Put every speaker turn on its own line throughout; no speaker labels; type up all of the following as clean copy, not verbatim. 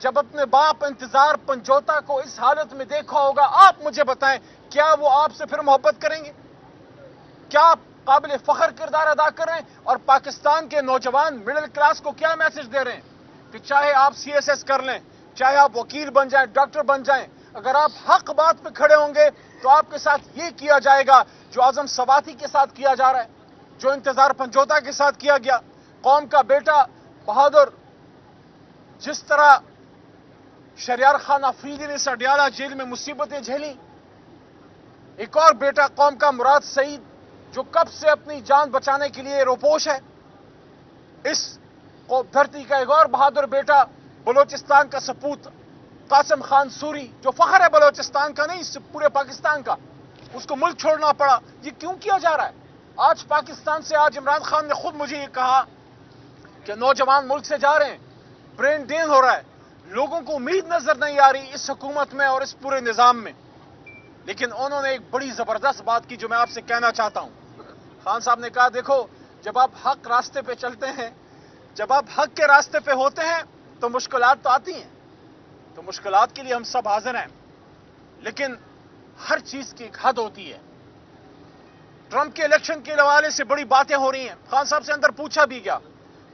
جب اپنے باپ انتظار پنجوتا کو اس حالت میں دیکھا ہوگا، آپ مجھے بتائیں کیا وہ آپ سے پھر محبت کریں گے؟ کیا آپ قابل فخر کردار ادا کر رہے ہیں؟ اور پاکستان کے نوجوان مڈل کلاس کو کیا میسج دے رہے ہیں کہ چاہے آپ CSS کر لیں، چاہے آپ وکیل بن جائیں، ڈاکٹر بن جائیں، اگر آپ حق بات پہ کھڑے ہوں گے تو آپ کے ساتھ یہ کیا جائے گا جو اعظم سواتی کے ساتھ کیا جا رہا ہے، جو انتظار پنجوتا کے ساتھ کیا گیا۔ قوم کا بیٹا بہادر جس طرح شہریار خان افریدی نے سڈیالہ جیل میں مصیبتیں جھیلیں، ایک اور بیٹا قوم کا مراد سعید جو کب سے اپنی جان بچانے کے لیے روپوش ہے، اس دھرتی کا ایک اور بہادر بیٹا بلوچستان کا سپوت قاسم خان سوری جو فخر ہے بلوچستان کا نہیں پورے پاکستان کا، اس کو ملک چھوڑنا پڑا۔ یہ کیوں کیا جا رہا ہے؟ آج پاکستان سے عمران خان نے خود مجھے یہ کہا کہ نوجوان ملک سے جا رہے ہیں، برین ڈرین ہو رہا ہے، لوگوں کو امید نظر نہیں آ رہی اس حکومت میں اور اس پورے نظام میں۔ لیکن انہوں نے ایک بڑی زبردست بات کی جو میں آپ سے کہنا چاہتا ہوں۔ خان صاحب نے کہا دیکھو، جب آپ حق راستے پہ چلتے ہیں، جب آپ حق کے راستے پہ ہوتے ہیں تو مشکلات تو آتی ہیں، تو مشکلات کے لیے ہم سب حاضر ہیں، لیکن ہر چیز کی ایک حد ہوتی ہے۔ ٹرمپ کے الیکشن کے حوالے سے بڑی باتیں ہو رہی ہیں، خان صاحب سے اندر پوچھا بھی گیا،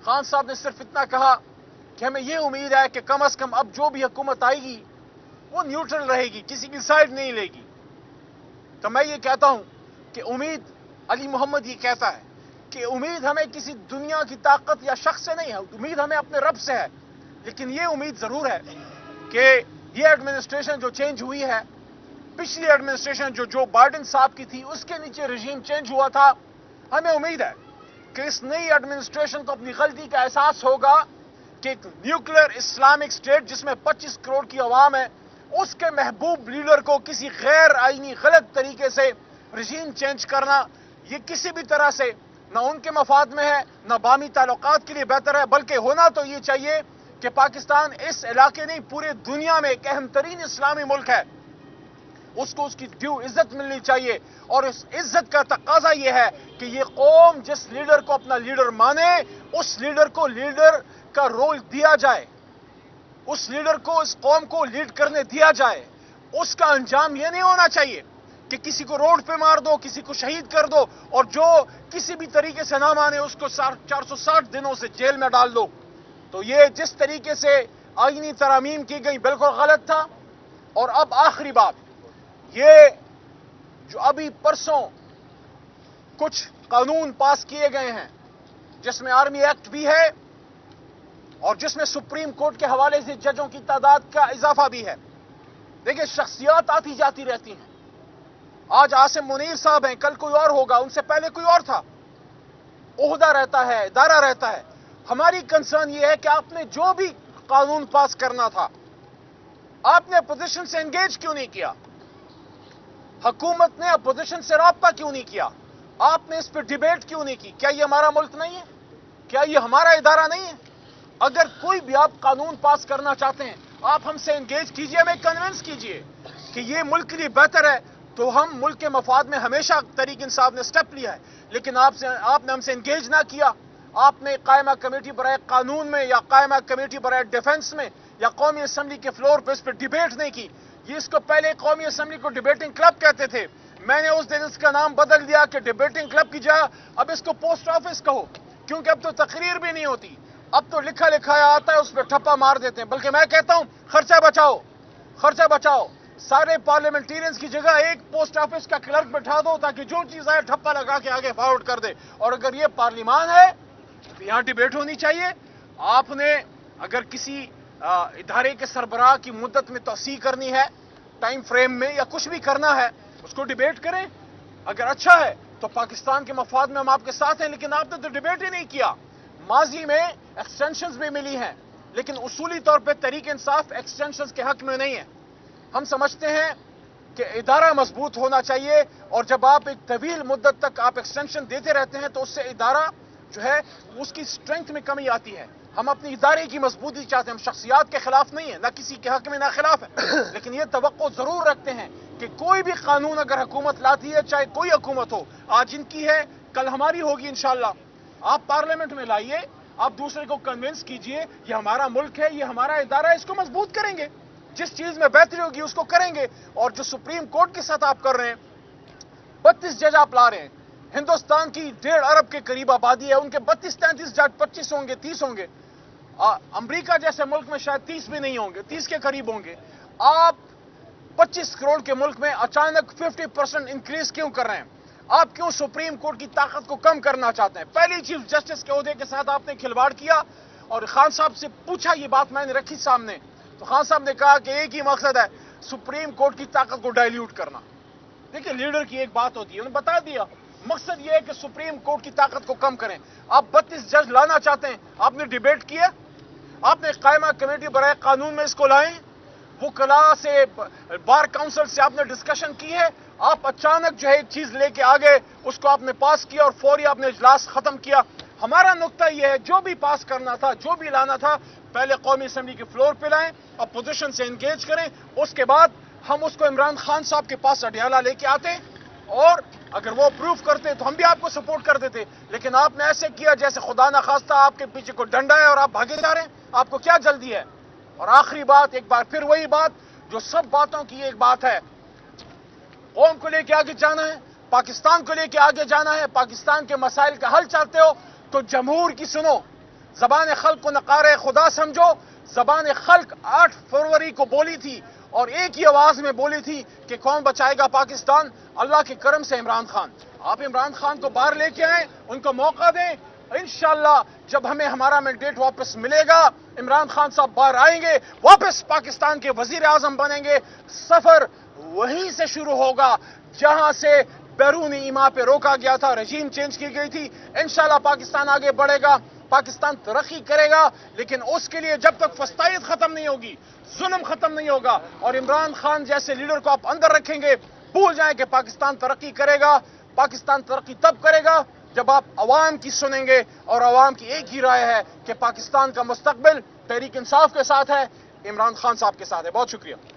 خان صاحب نے صرف اتنا کہا کہ ہمیں یہ امید ہے کہ کم از کم اب جو بھی حکومت آئے گی وہ نیوٹرل رہے گی، کسی کی سائڈ نہیں لے گی۔ تو میں یہ کہتا ہوں کہ امید، علی محمد یہ کہتا ہے کہ امید ہمیں کسی دنیا کی طاقت یا شخص سے نہیں ہے، امید ہمیں اپنے رب سے ہے۔ لیکن یہ امید ضرور ہے کہ یہ ایڈمنسٹریشن جو چینج ہوئی ہے، پچھلی ایڈمنسٹریشن جو بائیڈن صاحب کی تھی اس کے نیچے رجیم چینج ہوا تھا، ہمیں امید ہے کہ اس نئی ایڈمنسٹریشن کو اپنی غلطی کا احساس ہوگا کہ ایک نیوکلیر اسلامک اسٹیٹ جس میں 25 کروڑ کی عوام ہے، اس کے محبوب لیڈر کو کسی غیر آئینی غلط طریقے سے رجیم چینج کرنا، یہ کسی بھی طرح سے نہ ان کے مفاد میں ہے، نہ باہمی تعلقات کے لیے بہتر ہے، بلکہ ہونا تو یہ چاہیے کہ پاکستان اس علاقے نہیں پورے دنیا میں ایک اہم ترین اسلامی ملک ہے، اس کو اس کی ڈیو عزت ملنی چاہیے۔ اور اس عزت کا تقاضا یہ ہے کہ یہ قوم جس لیڈر کو اپنا لیڈر مانے، اس لیڈر کو لیڈر کا رول دیا جائے، اس لیڈر کو اس قوم کو لیڈ کرنے دیا جائے۔ اس کا انجام یہ نہیں ہونا چاہیے کہ کسی کو روڈ پہ مار دو، کسی کو شہید کر دو، اور جو کسی بھی طریقے سے نہ مانے اس کو 460 دنوں سے جیل میں ڈال دو۔ تو یہ جس طریقے سے آئینی ترامیم کی گئی بالکل غلط تھا۔ اور اب آخری بات، یہ جو ابھی پرسوں کچھ قانون پاس کیے گئے ہیں جس میں آرمی ایکٹ بھی ہے اور جس میں سپریم کورٹ کے حوالے سے ججوں کی تعداد کا اضافہ بھی ہے۔ دیکھیں، شخصیات آتی جاتی رہتی ہیں، آج عاصم منیر صاحب ہیں، کل کوئی اور ہوگا، ان سے پہلے کوئی اور تھا، عہدہ رہتا ہے، ادارہ رہتا ہے۔ ہماری کنسرن یہ ہے کہ آپ نے جو بھی قانون پاس کرنا تھا، آپ نے اپوزیشن سے انگیج کیوں نہیں کیا؟ حکومت نے اپوزیشن سے رابطہ کیوں نہیں کیا؟ آپ نے اس پہ ڈیبیٹ کیوں نہیں کی؟ کیا یہ ہمارا ملک نہیں ہے؟ کیا یہ ہمارا ادارہ نہیں ہے؟ اگر کوئی بھی آپ قانون پاس کرنا چاہتے ہیں، آپ ہم سے انگیج کیجئے، ہمیں کنونس کیجئے کہ یہ ملک کے لیے بہتر ہے، تو ہم ملک کے مفاد میں ہمیشہ تحریک انصاف نے سٹیپ لیا ہے۔ لیکن آپ نے ہم سے انگیج نہ کیا، آپ نے قائمہ کمیٹی برائے قانون میں یا قائمہ کمیٹی برائے ڈیفنس میں یا قومی اسمبلی کے فلور پہ اس پہ ڈیبیٹ نہیں کی۔ یہ اس کو پہلے قومی اسمبلی کو ڈیبیٹنگ کلب کہتے تھے، میں نے اس دن اس کا نام بدل دیا کہ ڈیبیٹنگ کلب کی جگہ اب اس کو پوسٹ آفس کہو، کیونکہ اب تو تقریر بھی نہیں ہوتی، اب تو لکھا لکھایا آتا ہے، اس پہ ٹھپا مار دیتے ہیں۔ بلکہ میں کہتا ہوں خرچہ بچاؤ، خرچہ بچاؤ، سارے پارلیمنٹیرینز کی جگہ ایک پوسٹ آفس کا کلرک بٹھا دو تاکہ جو چیز آئے ٹھپا لگا کے آگے فارورڈ کر دے۔ اور اگر یہ پارلیمان ہے تو یہاں ڈیبیٹ ہونی چاہیے۔ آپ نے اگر کسی ادارے کے سربراہ کی مدت میں توسیع کرنی ہے، ٹائم فریم میں، یا کچھ بھی کرنا ہے، اس کو ڈیبیٹ کریں، اگر اچھا ہے تو پاکستان کے مفاد میں ہم آپ کے ساتھ ہیں۔ لیکن آپ نے تو ڈیبیٹ ہی نہیں کیا۔ ماضی میں ایکسٹینشنز بھی ملی ہیں، لیکن اصولی طور پہ تحریک انصاف ایکسٹینشنز کے حق میں نہیں ہے۔ ہم سمجھتے ہیں کہ ادارہ مضبوط ہونا چاہیے، اور جب آپ ایک طویل مدت تک آپ ایکسٹینشن دیتے رہتے ہیں تو اس سے ادارہ جو ہے اس کی اسٹرینتھ میں کمی آتی ہے۔ ہم اپنی ادارے کی مضبوطی چاہتے ہیں، ہم شخصیات کے خلاف نہیں ہیں، نہ کسی کے حق میں نہ خلاف ہے، لیکن یہ توقع ضرور رکھتے ہیں کہ کوئی بھی قانون اگر حکومت لاتی ہے، چاہے کوئی حکومت ہو، آج ان کی ہے کل ہماری ہوگی انشاءاللہ، آپ پارلیمنٹ میں لائیے، آپ دوسرے کو کنونس کیجئے یہ ہمارا ملک ہے، یہ ہمارا ادارہ ہے، اس کو مضبوط کریں گے، جس چیز میں بہتری ہوگی اس کو کریں گے۔ اور جو سپریم کورٹ کے ساتھ آپ کر رہے ہیں، 32 جج آپ لا رہے ہیں، ہندوستان کی 1.5 ارب کے قریب آبادی ہے، ان کے 32-33 جج 25 ہوں گے، 30 ہوں گے، امریکہ جیسے ملک میں شاید 30 بھی نہیں ہوں گے، 30 کے قریب ہوں گے۔ آپ 25 کروڑ کے ملک میں اچانک 50% انکریز کیوں کر رہے ہیں؟ آپ کیوں سپریم کورٹ کی طاقت کو کم کرنا چاہتے ہیں؟ پہلی چیف جسٹس کے عہدے کے ساتھ آپ نے کھلواڑ کیا، اور خان صاحب سے پوچھا، یہ بات میں نے رکھی سامنے، تو خان صاحب نے کہا کہ ایک ہی مقصد ہے، سپریم کورٹ کی طاقت کو ڈائلیوٹ کرنا۔ دیکھیں لیڈر کی ایک بات ہوتی ہے، انہوں نے بتا دیا، مقصد یہ ہے کہ سپریم کورٹ کی طاقت کو کم کریں۔ آپ 32 جج لانا چاہتے ہیں، آپ نے ڈیبیٹ کیا، آپ نے قائمہ کمیٹی برائے قانون میں اس کو لائیں، وہ کلا سے بار کاؤنسل سے آپ نے ڈسکشن کی ہے، آپ اچانک جو ہے ایک چیز لے کے آگئے، اس کو آپ نے پاس کیا اور فوری آپ نے اجلاس ختم کیا۔ ہمارا نقطہ یہ ہے، جو بھی پاس کرنا تھا، جو بھی لانا تھا، پہلے قومی اسمبلی کے فلور پہ لائیں، اپوزیشن سے انگیج کریں، اس کے بعد ہم اس کو عمران خان صاحب کے پاس اڈیالہ لے کے آتے، اور اگر وہ اپروو کرتے تو ہم بھی آپ کو سپورٹ کر دیتے، لیکن آپ نے ایسے کیا جیسے خدا نخواستہ آپ کے پیچھے کو ڈنڈا ہے اور آپ بھاگے جا رہے ہیں۔ آپ کو کیا جلدی ہے؟ اور آخری بات، ایک بار پھر وہی بات جو سب باتوں کی ایک بات ہے، قوم کو لے کے آگے جانا ہے، پاکستان کو لے کے آگے جانا ہے، پاکستان کے مسائل کا حل چاہتے ہو تو جمہور کی سنو، زبان خلق کو نقار خدا سمجھو۔ زبان خلق 8 فروری کو بولی تھی اور ایک ہی آواز میں بولی تھی کہ کون بچائے گا پاکستان؟ اللہ کے کرم سے عمران خان۔ آپ عمران خان کو باہر لے کے آئیں، ان کو موقع دیں، انشاءاللہ جب ہمیں ہمارا مینڈیٹ واپس ملے گا، عمران خان صاحب باہر آئیں گے، واپس پاکستان کے وزیر اعظم بنیں گے۔ سفر وہیں سے شروع ہوگا جہاں سے بیرونی ایما پہ روکا گیا تھا، رجیم چینج کی گئی تھی۔ انشاءاللہ پاکستان آگے بڑھے گا، پاکستان ترقی کرے گا، لیکن اس کے لیے جب تک فسطائیت ختم نہیں ہوگی، ظلم ختم نہیں ہوگا، اور عمران خان جیسے لیڈر کو آپ اندر رکھیں گے، بھول جائیں کہ پاکستان ترقی کرے گا۔ پاکستان ترقی تب کرے گا جب آپ عوام کی سنیں گے، اور عوام کی ایک ہی رائے ہے کہ پاکستان کا مستقبل تحریک انصاف کے ساتھ ہے، عمران خان صاحب کے ساتھ ہے۔ بہت شکریہ۔